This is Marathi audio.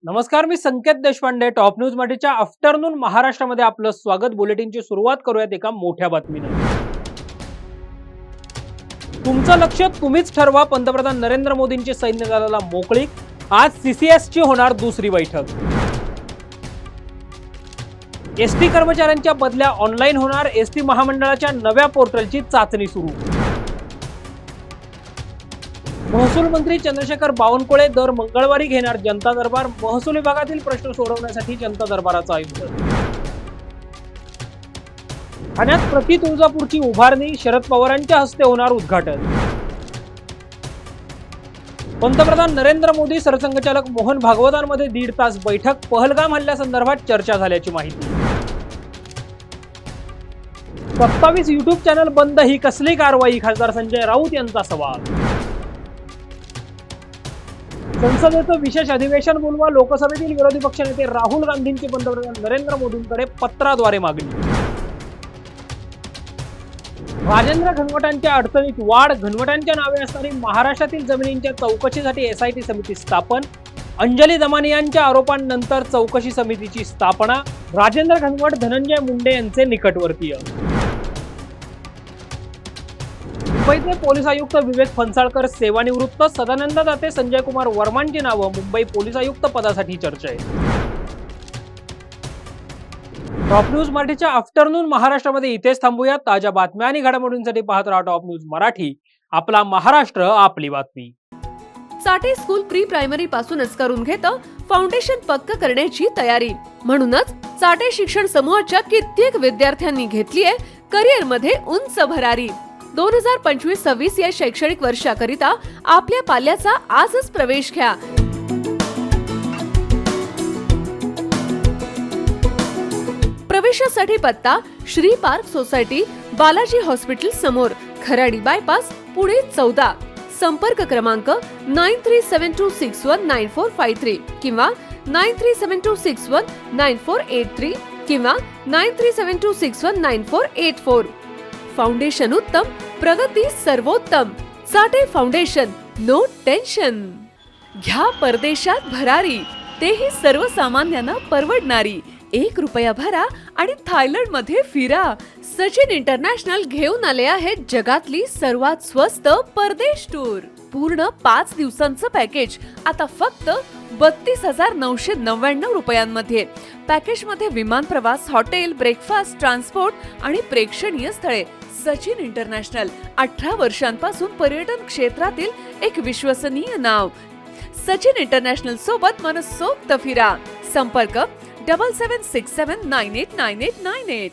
नमस्कार, मी संकेत देशपांडे. टॉप न्यूज मराठीच्या आफ्टरनून महाराष्ट्रामध्ये आपलं स्वागत. बुलेटिनची सुरुवात करूयात एका मोठ्या बातमीने. तुमचं लक्ष तुम्हीच ठरवा. पंतप्रधान नरेंद्र मोदींची सैन्य दलाला मोकळीक. आज सीसीएसची होणार दुसरी बैठक. एसटी कर्मचाऱ्यांच्या बदल्या ऑनलाईन होणार. एसटी महामंडळाच्या नव्या पोर्टलची चाचणी सुरू. महसूल मंत्री चंद्रशेखर बावनकुळे दर मंगळवारी घेणार जनता दरबार. महसूल विभागातील प्रश्न सोडवण्यासाठी जनता दरबाराचं आयोजन. ठाण्यात प्रति तुळजापूरची उभारणी. शरद पवारांच्या हस्ते होणार उद्घाटन. पंतप्रधान नरेंद्र मोदी सरसंघचालक मोहन भागवतांमध्ये 1.5 तास बैठक. पहलगाम हल्ल्यासंदर्भात चर्चा झाल्याची माहिती. 27 युट्यूब चॅनल बंद, ही कसली कारवाई? खासदार संजय राऊत यांचा सवाल. संसदेचं विशेष अधिवेशन बोलवा. लोकसभेतील विरोधी पक्षनेते राहुल गांधींची पंतप्रधान नरेंद्र मोदींकडे पत्राद्वारे मागणी. राजेंद्र घनवटांच्या अडचणीत वाढ. घनवटांच्या नावे असणारी महाराष्ट्रातील जमिनींच्या चौकशीसाठी एसआयटी समिती स्थापन. अंजली दमानियांच्या आरोपांनंतर चौकशी समितीची स्थापना. राजेंद्र घनवट धनंजय मुंडे यांचे निकटवर्तीय. मुंबईचे पोलीस आयुक्त विवेक फणसाळकर सेवानिवृत्त. सदानंद दाते, संजय कुमार वर्मांची नावं मुंबई पोलीस आयुक्त पदासाठी चर्चेत. टॉप न्यूज मराठीच्या आफ्टरनून महाराष्ट्रामध्ये इथेच थांबूया. ताज्या बातम्या आणि घडामोडींसाठी पाहत राहा टॉप न्यूज मराठी. आपला महाराष्ट्र, आपली बातमी. चाटे स्कूल प्री प्रायमरी पासूनच करून घेतं फाउंडेशन पक्क करण्याची तयारी. म्हणूनच चाटे शिक्षण समूहाच्या कित्येक विद्यार्थ्यांनी घेतलीये करिअर मध्ये उंच भरारी. 2025-26 या शैक्षणिक वर्षाकरिता आपल्या पाल्याचा आजच प्रवेश घ्या. प्रवेशासाठी पत्ता Shri park society, Balaji hospital समोर, खराडी बायपास, पुणे 14. संपर्क क्रमांक 9372619453 किंवा 9372619483 किंवा 9372619484. फाउंडेशन उत्तम, प्रगती सर्वोत्तम. Chate foundation, no tension. घ्या परदेशात भरारी, तेही सर्वसामान्यांना परवडणारी. 1 रुपया भरा आणि थायलंड मध्ये फिरा. सचिन इंटरनॅशनल घेऊन आले आहेत जगातली सर्वात स्वस्त परदेश टूर. पूर्ण 5 दिवसांचं पॅकेज आता फक्त 32,999 रुपयांमध्ये. पॅकेज मध्ये विमान प्रवास, हॉटेल, ब्रेकफास्ट, ट्रान्सपोर्ट आणि प्रेक्षणीय स्थळे. सचिन इंटरनॅशनल 18 वर्षांपासून पर्यटन क्षेत्रातील एक विश्वसनीय नाव. सचिन इंटरनॅशनल सोबत मनसोक्त फिरा. संपर्क 7767989898.